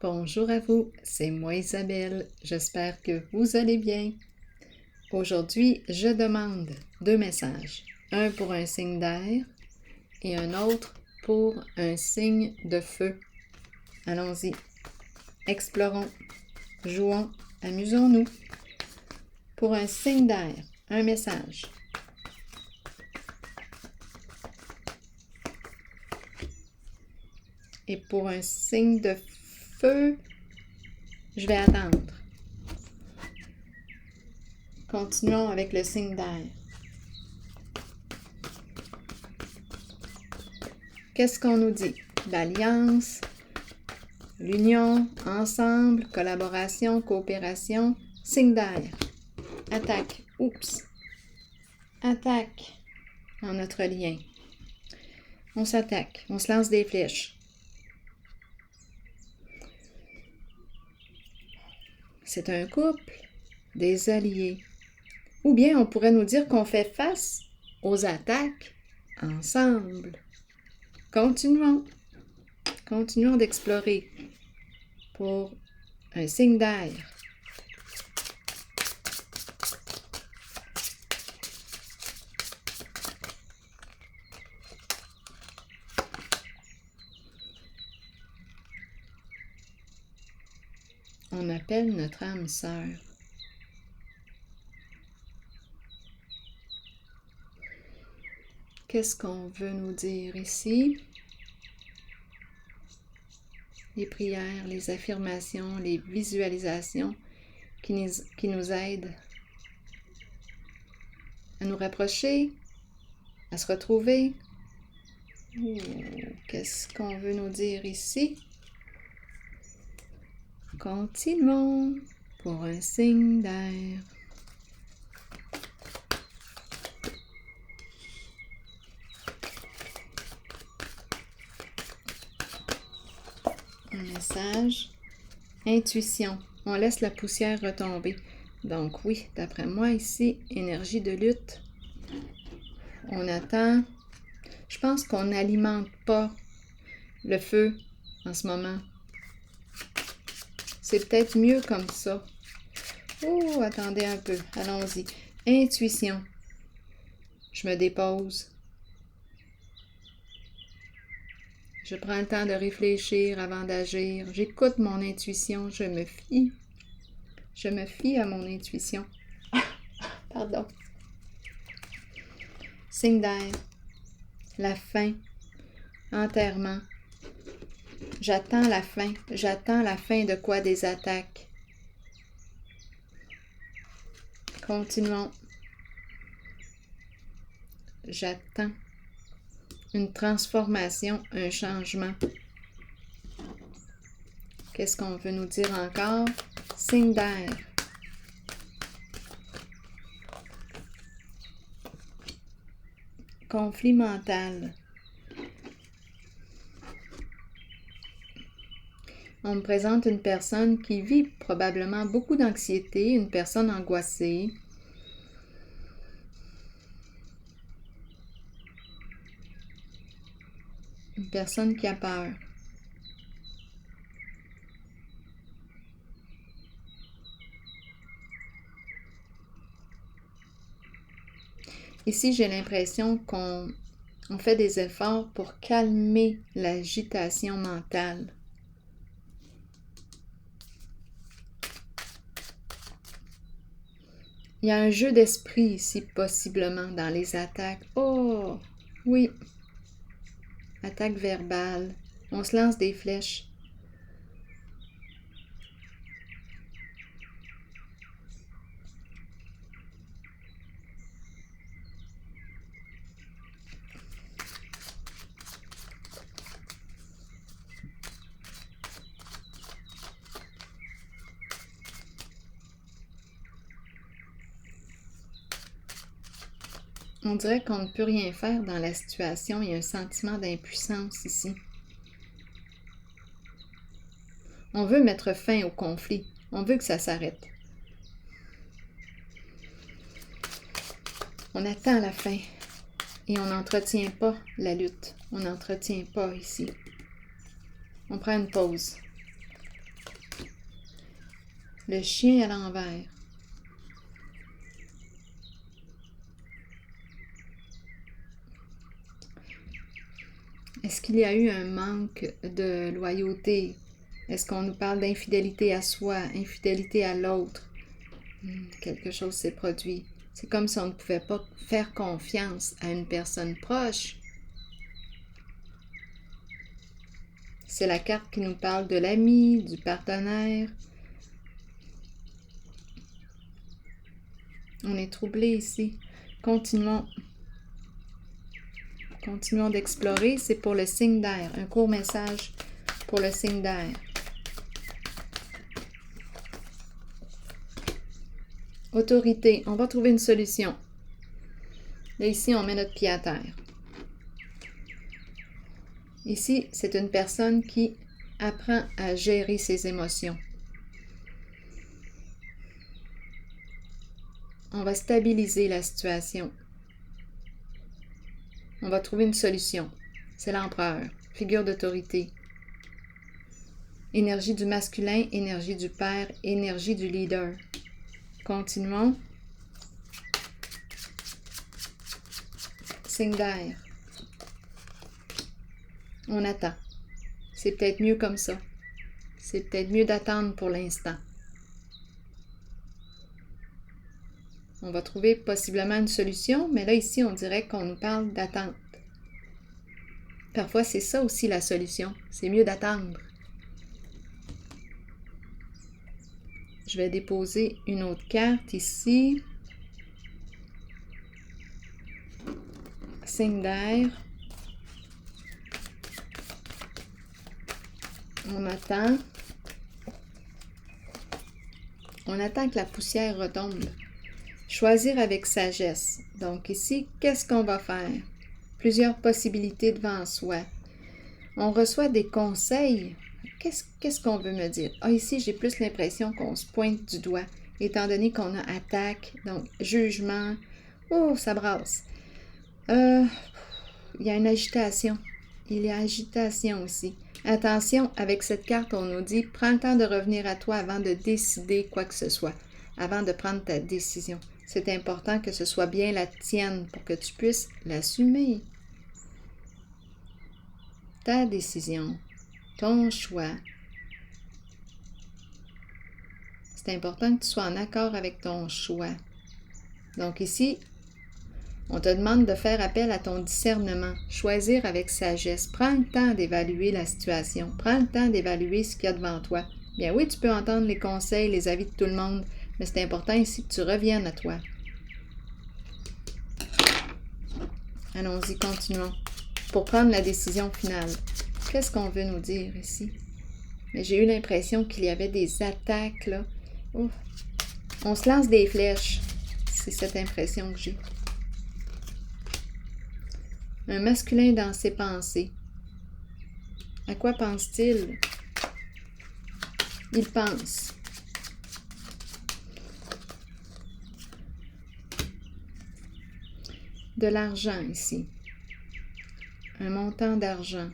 Bonjour à vous, c'est moi Isabelle, j'espère que vous allez bien. Aujourd'hui, je demande deux messages, un pour un signe d'air et un autre pour un signe de feu. Allons-y, explorons, jouons, amusons-nous. Pour un signe d'air, un message. Et pour un signe de feu, je vais attendre. Continuons avec le signe d'air. Qu'est-ce qu'on nous dit? L'alliance, l'union, ensemble, collaboration, coopération, signe d'air. Attaque. Oups. Attaque en notre lien. On s'attaque. On se lance des flèches. C'est un couple, des alliés. Ou bien on pourrait nous dire qu'on fait face aux attaques ensemble. Continuons. Continuons d'explorer pour un signe d'air. On appelle notre âme sœur. Qu'est-ce qu'on veut nous dire ici? Les prières, les affirmations, les visualisations qui nous aident à nous rapprocher, à se retrouver. Qu'est-ce qu'on veut nous dire ici? Continuons pour un signe d'air. Un message. Intuition. On laisse la poussière retomber. Donc oui, d'après moi ici, énergie de lutte. On attend. Je pense qu'on n'alimente pas le feu en ce moment. C'est peut-être mieux comme ça. Oh, attendez un peu. Allons-y. Intuition. Je me dépose. Je prends le temps de réfléchir avant d'agir. J'écoute mon intuition. Je me fie. Je me fie à mon intuition. Pardon. Signe d'air. La fin. Enterrement. J'attends la fin. J'attends la fin de quoi? Des attaques. Continuons. J'attends une transformation, un changement. Qu'est-ce qu'on veut nous dire encore? Signe d'air. Conflit mental. On me présente une personne qui vit probablement beaucoup d'anxiété, une personne angoissée. Une personne qui a peur. Ici, j'ai l'impression qu'on fait des efforts pour calmer l'agitation mentale. Il y a un jeu d'esprit ici, possiblement, dans les attaques. Oh, oui. Attaque verbale. On se lance des flèches. On dirait qu'on ne peut rien faire dans la situation. Il y a un sentiment d'impuissance ici. On veut mettre fin au conflit. On veut que ça s'arrête. On attend la fin et on n'entretient pas la lutte. On n'entretient pas ici. On prend une pause. Le chien à l'envers. Est-ce qu'il y a eu un manque de loyauté? Est-ce qu'on nous parle d'infidélité à soi, infidélité à l'autre? Quelque chose s'est produit. C'est comme si on ne pouvait pas faire confiance à une personne proche. C'est la carte qui nous parle de l'ami, du partenaire. On est troublé ici. Continuons. Continuons d'explorer. C'est pour le signe d'air. Un court message pour le signe d'air. Autorité. On va trouver une solution. Là, ici, on met notre pied à terre. Ici, c'est une personne qui apprend à gérer ses émotions. On va stabiliser la situation. On va trouver une solution. C'est l'empereur, figure d'autorité. Énergie du masculin, énergie du père, énergie du leader. Continuons. Signe d'air. On attend. C'est peut-être mieux comme ça. C'est peut-être mieux d'attendre pour l'instant. On va trouver possiblement une solution, mais là, ici, on dirait qu'on nous parle d'attente. Parfois, c'est ça aussi la solution. C'est mieux d'attendre. Je vais déposer une autre carte ici. Signe d'air. On attend. On attend que la poussière retombe. Choisir avec sagesse. Donc ici, qu'est-ce qu'on va faire? Plusieurs possibilités devant soi. On reçoit des conseils. Qu'est-ce qu'on veut me dire? Ah, ici, j'ai plus l'impression qu'on se pointe du doigt, étant donné qu'on a attaque, donc jugement. Oh, ça brasse. Il y a une agitation. Il y a agitation aussi. Attention, avec cette carte, on nous dit, prends le temps de revenir à toi avant de décider quoi que ce soit, avant de prendre ta décision. C'est important que ce soit bien la tienne pour que tu puisses l'assumer. Ta décision, ton choix. C'est important que tu sois en accord avec ton choix. Donc ici, on te demande de faire appel à ton discernement, choisir avec sagesse. Prends le temps d'évaluer la situation. Prends le temps d'évaluer ce qu'il y a devant toi. Bien oui, tu peux entendre les conseils, les avis de tout le monde, mais c'est important ici que tu reviennes à toi. Allons-y, continuons. Pour prendre la décision finale. Qu'est-ce qu'on veut nous dire ici? Mais j'ai eu l'impression qu'il y avait des attaques, là. Ouf. On se lance des flèches. C'est cette impression que j'ai. Un masculin dans ses pensées. À quoi pense-t-il? Il pense. De l'argent ici. Un montant d'argent.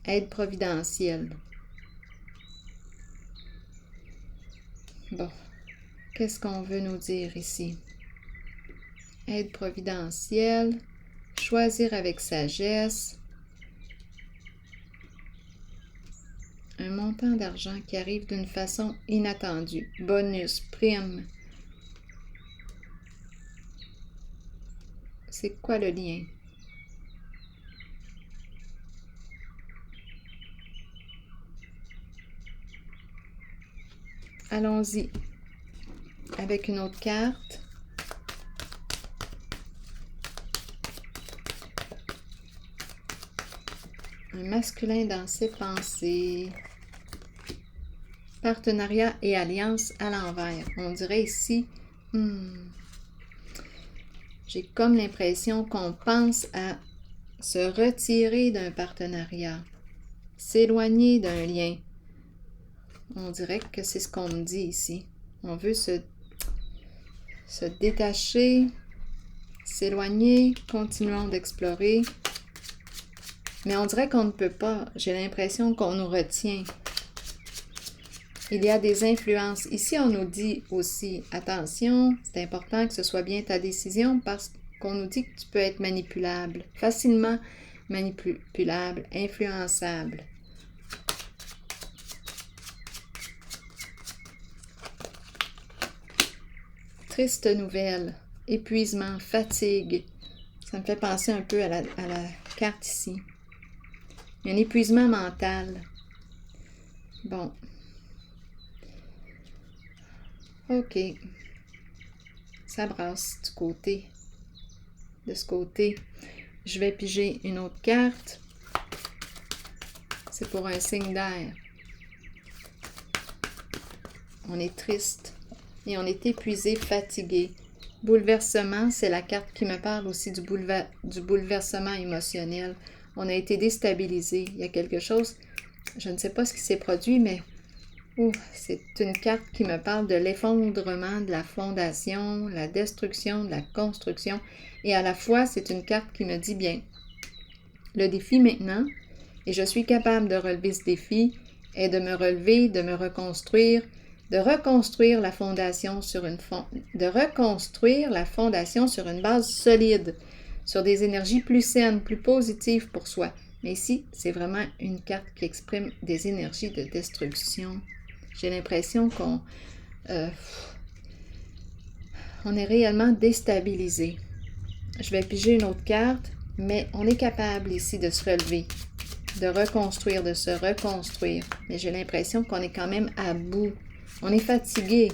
Aide providentielle. Bon, qu'est-ce qu'on veut nous dire ici? Aide providentielle, choisir avec sagesse, un montant d'argent qui arrive d'une façon inattendue, bonus, prime. C'est quoi le lien? Allons-y avec une autre carte. Un masculin dans ses pensées. Partenariat et alliance à l'envers. On dirait ici, j'ai comme l'impression qu'on pense à se retirer d'un partenariat, s'éloigner d'un lien. On dirait que c'est ce qu'on me dit ici. On veut se détacher, s'éloigner, continuons d'explorer. Mais on dirait qu'on ne peut pas. J'ai l'impression qu'on nous retient. Il y a des influences. Ici, on nous dit aussi, attention, c'est important que ce soit bien ta décision parce qu'on nous dit que tu peux être manipulable, facilement manipulable, influençable. Triste nouvelle, épuisement, fatigue. Ça me fait penser un peu à la carte ici. Un épuisement mental. Bon. OK. Ça brasse du côté. De ce côté. Je vais piger une autre carte. C'est pour un signe d'air. On est triste et on est épuisé, fatigué. Bouleversement, c'est la carte qui me parle aussi du bouleversement émotionnel. On a été déstabilisé. Il y a quelque chose, je ne sais pas ce qui s'est produit, mais c'est une carte qui me parle de l'effondrement de la fondation, la destruction de la construction. Et à la fois, c'est une carte qui me dit bien, le défi maintenant, et je suis capable de relever ce défi, est de me relever, de me reconstruire, de reconstruire la fondation sur une base solide, sur des énergies plus saines, plus positives pour soi. Mais ici, c'est vraiment une carte qui exprime des énergies de destruction. J'ai l'impression qu'on est réellement déstabilisé. Je vais piger une autre carte, mais on est capable ici de se relever, de reconstruire, de se reconstruire. Mais j'ai l'impression qu'on est quand même à bout. On est fatigué.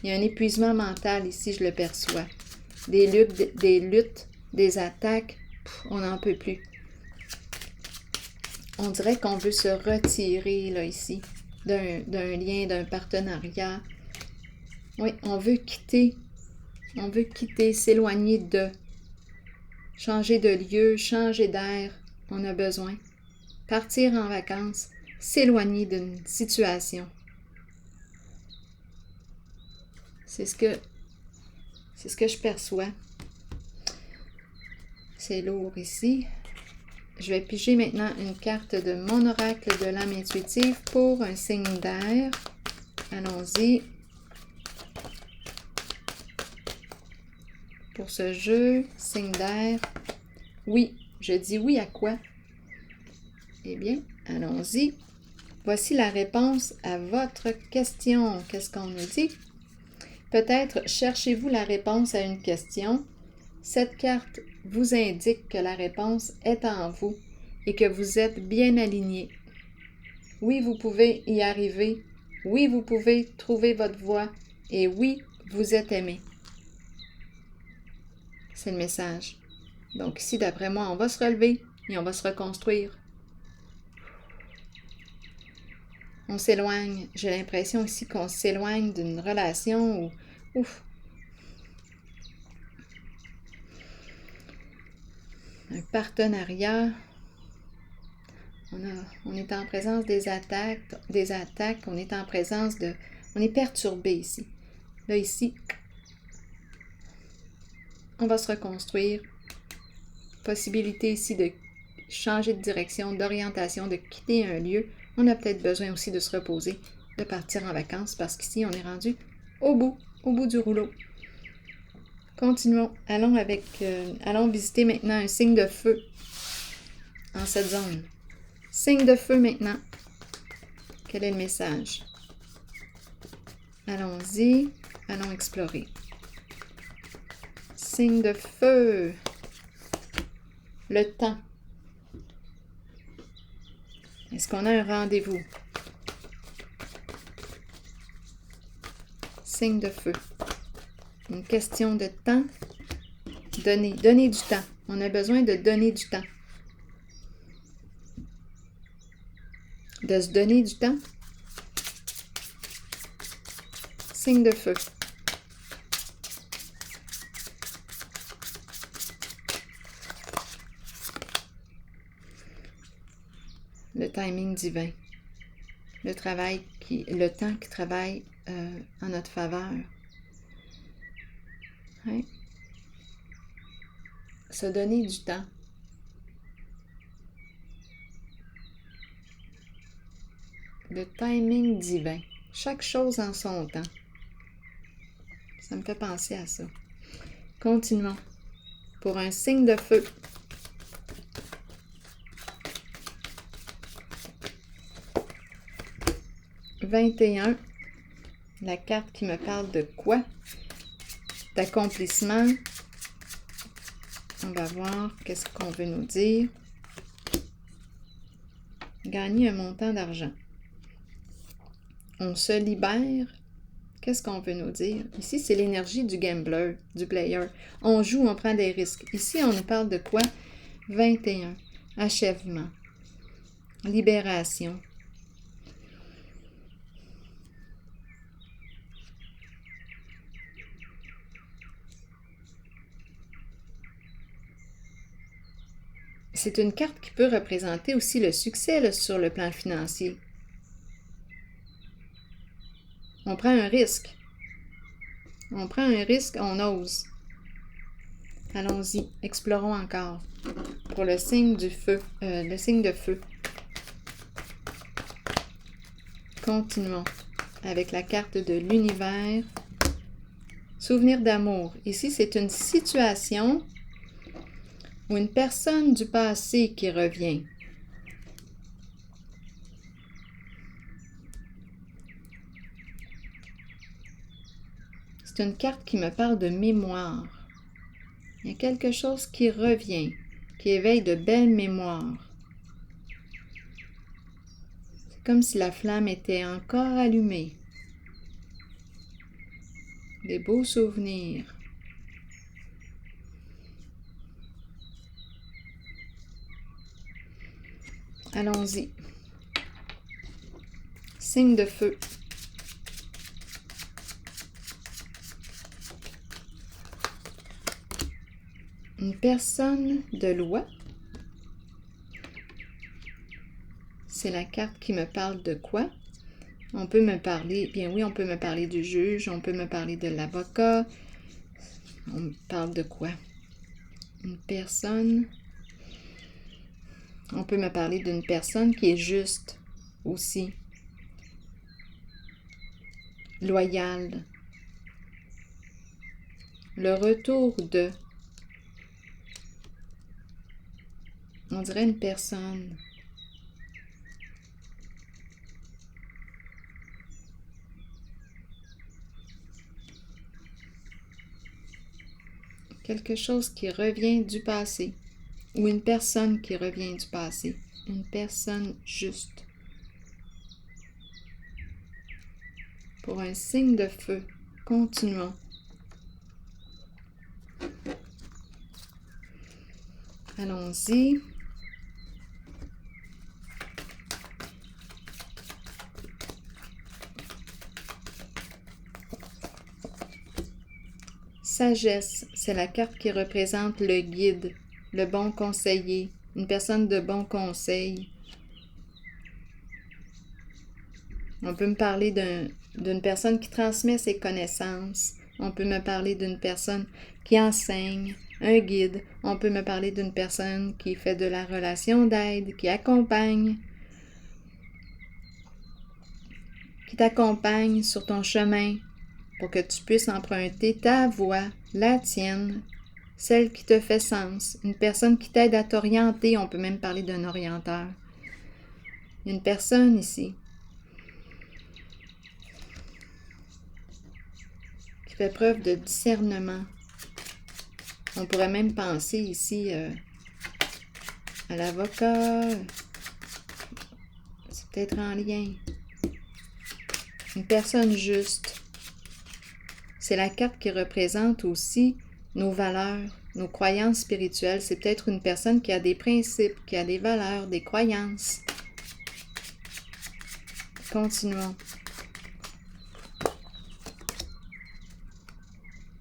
Il y a un épuisement mental ici, je le perçois. Des luttes, des attaques, on n'en peut plus. On dirait qu'on veut se retirer, là, ici, d'un lien, d'un partenariat. Oui, on veut quitter, s'éloigner de, changer de lieu, changer d'air, on a besoin. Partir en vacances, s'éloigner d'une situation. C'est ce que je perçois. C'est lourd ici. Je vais piger maintenant une carte de mon oracle de l'âme intuitive pour un signe d'air. Allons-y. Pour ce jeu, signe d'air. Oui, je dis oui à quoi? Eh bien, allons-y. Voici la réponse à votre question. Qu'est-ce qu'on nous dit? Peut-être cherchez-vous la réponse à une question. Cette carte vous indique que la réponse est en vous et que vous êtes bien aligné. Oui, vous pouvez y arriver. Oui, vous pouvez trouver votre voie. Et oui, vous êtes aimé. C'est le message. Donc ici, d'après moi, on va se relever et on va se reconstruire. On s'éloigne. J'ai l'impression ici qu'on s'éloigne d'une relation où, un partenariat. On est en présence des attaques, on est en présence de... On est perturbé ici. Là, ici, on va se reconstruire. Possibilité ici de changer de direction, d'orientation, de quitter un lieu. On a peut-être besoin aussi de se reposer, de partir en vacances parce qu'ici, on est rendu au bout du rouleau. Continuons. Allons visiter maintenant un signe de feu en cette zone. Signe de feu maintenant. Quel est le message? Allons-y. Allons explorer. Signe de feu. Le temps. Est-ce qu'on a un rendez-vous? Signe de feu. Une question de temps. Donner du temps. On a besoin de donner du temps. De se donner du temps. Signe de feu. Le timing divin. Le temps qui travaille en notre faveur. Hein? Se donner du temps. Le timing divin. Chaque chose en son temps. Ça me fait penser à ça. Continuons. Pour un signe de feu. « 21 », la carte qui me parle de quoi? D'accomplissement. On va voir qu'est-ce qu'on veut nous dire. Gagner un montant d'argent. On se libère. Qu'est-ce qu'on veut nous dire? Ici, c'est l'énergie du gambler, du player. On joue, on prend des risques. Ici, on nous parle de quoi? 21. Achèvement. Libération. C'est une carte qui peut représenter aussi le succès là, sur le plan financier. On prend un risque. On prend un risque, on ose. Allons-y, explorons encore. Pour le signe du feu, le signe de feu. Continuons avec la carte de l'univers. Souvenir d'amour. Ici, c'est une situation ou une personne du passé qui revient. C'est une carte qui me parle de mémoire. Il y a quelque chose qui revient, qui éveille de belles mémoires. C'est comme si la flamme était encore allumée. Des beaux souvenirs. Allons-y. Signe de feu. Une personne de loi. C'est la carte qui me parle de quoi? On peut me parler, bien oui, on peut me parler du juge, on peut me parler de l'avocat. On me parle de quoi? Une personne. On peut me parler d'une personne qui est juste aussi. Loyale. Le retour de. On dirait une personne. Quelque chose qui revient du passé. Ou une personne qui revient du passé. Une personne juste. Pour un signe de feu, continuons. Allons-y. Sagesse, c'est la carte qui représente le guide, le bon conseiller, une personne de bon conseil. On peut me parler d'une personne qui transmet ses connaissances. On peut me parler d'une personne qui enseigne, un guide. On peut me parler d'une personne qui fait de la relation d'aide, qui accompagne, qui t'accompagne sur ton chemin pour que tu puisses emprunter ta voie, la tienne, celle qui te fait sens. Une personne qui t'aide à t'orienter. On peut même parler d'un orienteur. Une personne ici qui fait preuve de discernement. On pourrait même penser ici à l'avocat. C'est peut-être en lien. Une personne juste. C'est la carte qui représente aussi nos valeurs, nos croyances spirituelles. C'est peut-être une personne qui a des principes, qui a des valeurs, des croyances. Continuons.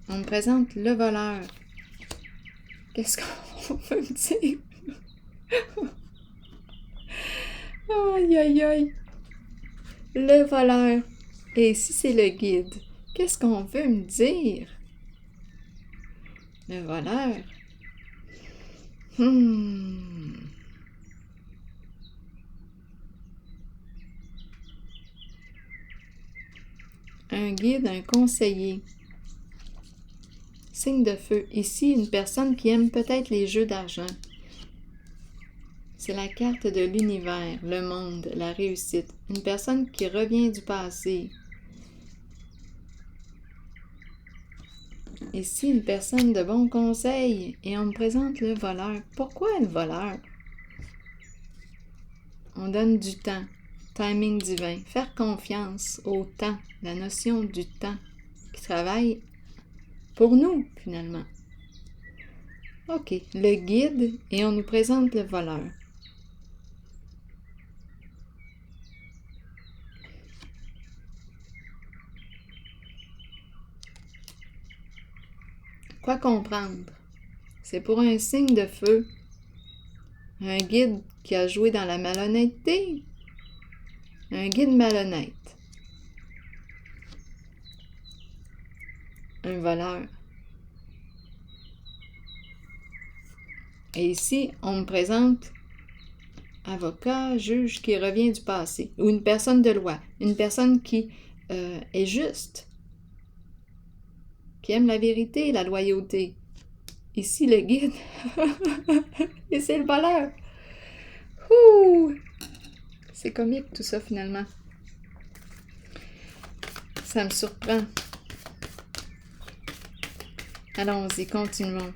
On me présente le voleur. Qu'est-ce qu'on veut me dire? Aïe, aïe, aïe. Le voleur. Et ici, c'est le guide. Qu'est-ce qu'on veut me dire? Le voleur. un guide, un conseiller. Signe de feu. Ici, une personne qui aime peut-être les jeux d'argent. C'est la carte de l'univers, le monde, la réussite. Une personne qui revient du passé. Ici, une personne de bons conseils. Et on me présente le voleur. Pourquoi le voleur? On donne du temps. Timing divin. Faire confiance au temps. La notion du temps qui travaille pour nous, finalement. OK. Le guide et on nous présente le voleur. Quoi comprendre? C'est pour un signe de feu. Un guide qui a joué dans la malhonnêteté. Un guide malhonnête. Un voleur. Et ici, on me présente avocat, juge qui revient du passé. Ou une personne de loi. Une personne qui est juste. Qui aime la vérité et la loyauté. Ici, le guide. Et c'est le voleur. Ouh! C'est comique tout ça finalement. Ça me surprend. Allons-y, continuons.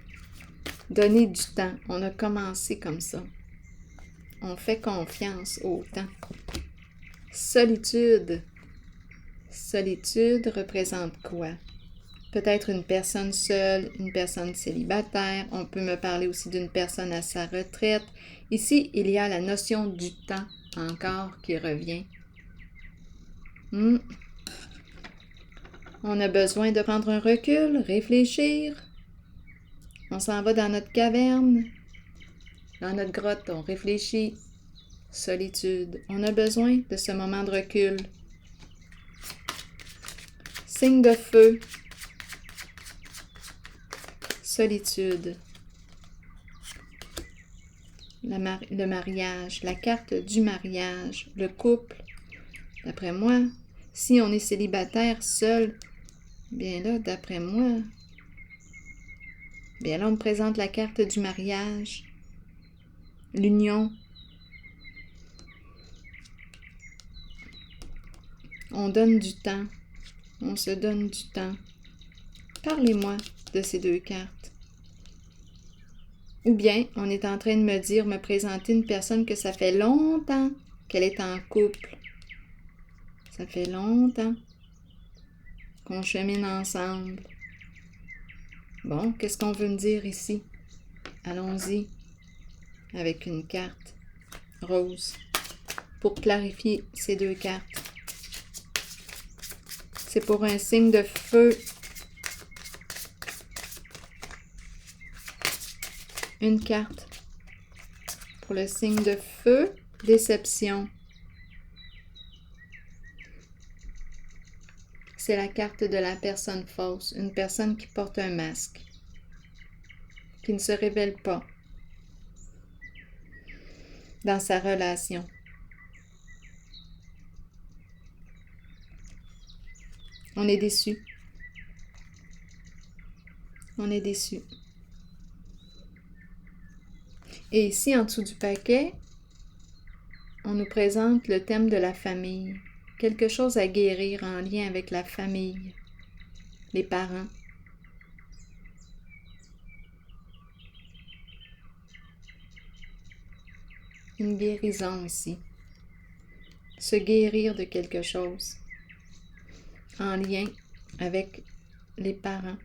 Donner du temps. On a commencé comme ça. On fait confiance au temps. Solitude. Solitude représente quoi? Peut-être une personne seule, une personne célibataire. On peut me parler aussi d'une personne à sa retraite. Ici, il y a la notion du temps encore qui revient. On a besoin de prendre un recul, réfléchir. On s'en va dans notre caverne, dans notre grotte, on réfléchit. Solitude. On a besoin de ce moment de recul. Signe de feu. Solitude. Le mariage, la carte du mariage, le couple. D'après moi, si on est célibataire, seul, bien là, d'après moi, bien là, on me présente la carte du mariage, l'union. On donne du temps, on se donne du temps. Parlez-moi de ces deux cartes. Ou bien, on est en train de me présenter une personne que ça fait longtemps qu'elle est en couple. Ça fait longtemps qu'on chemine ensemble. Bon, qu'est-ce qu'on veut me dire ici? Allons-y avec une carte rose pour clarifier ces deux cartes. C'est pour un signe de feu. Une carte pour le signe de feu, déception. C'est la carte de la personne fausse, une personne qui porte un masque, qui ne se révèle pas dans sa relation. On est déçu. On est déçu. Et ici, en dessous du paquet, on nous présente le thème de la famille. Quelque chose à guérir en lien avec la famille, les parents. Une guérison ici. Se guérir de quelque chose en lien avec les parents.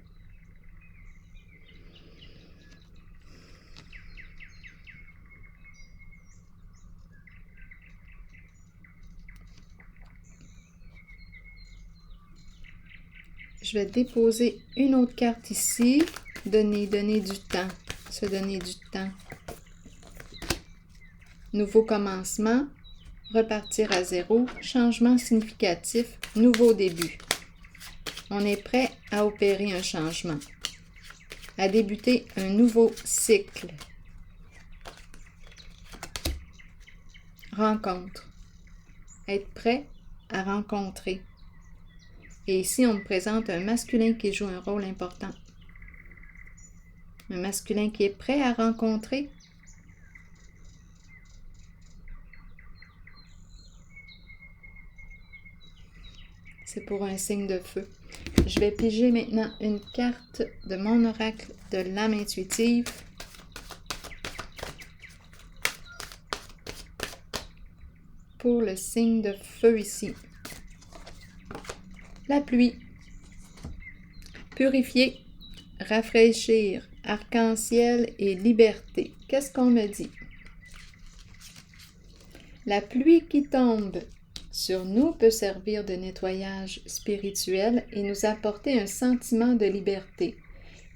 Je vais déposer une autre carte ici. Donner du temps. Se donner du temps. Nouveau commencement. Repartir à zéro. Changement significatif. Nouveau début. On est prêt à opérer un changement. À débuter un nouveau cycle. Rencontre. Être prêt à rencontrer. Et ici, on me présente un masculin qui joue un rôle important. Un masculin qui est prêt à rencontrer. C'est pour un signe de feu. Je vais piger maintenant une carte de mon oracle de l'âme intuitive. Pour le signe de feu ici. La pluie. Purifier, rafraîchir, arc-en-ciel et liberté. Qu'est-ce qu'on me dit? La pluie qui tombe sur nous peut servir de nettoyage spirituel et nous apporter un sentiment de liberté.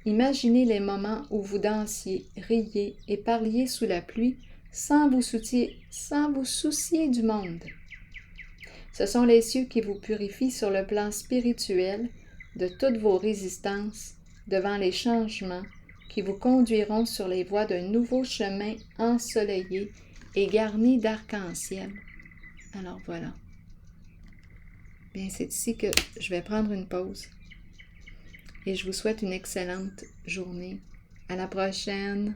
Imaginez les moments où vous dansiez, riez et parliez sous la pluie sans vous soucier du monde. Ce sont les cieux qui vous purifient sur le plan spirituel de toutes vos résistances devant les changements qui vous conduiront sur les voies d'un nouveau chemin ensoleillé et garni d'arc-en-ciel. Alors voilà. Bien, c'est ici que je vais prendre une pause. Et je vous souhaite une excellente journée. À la prochaine!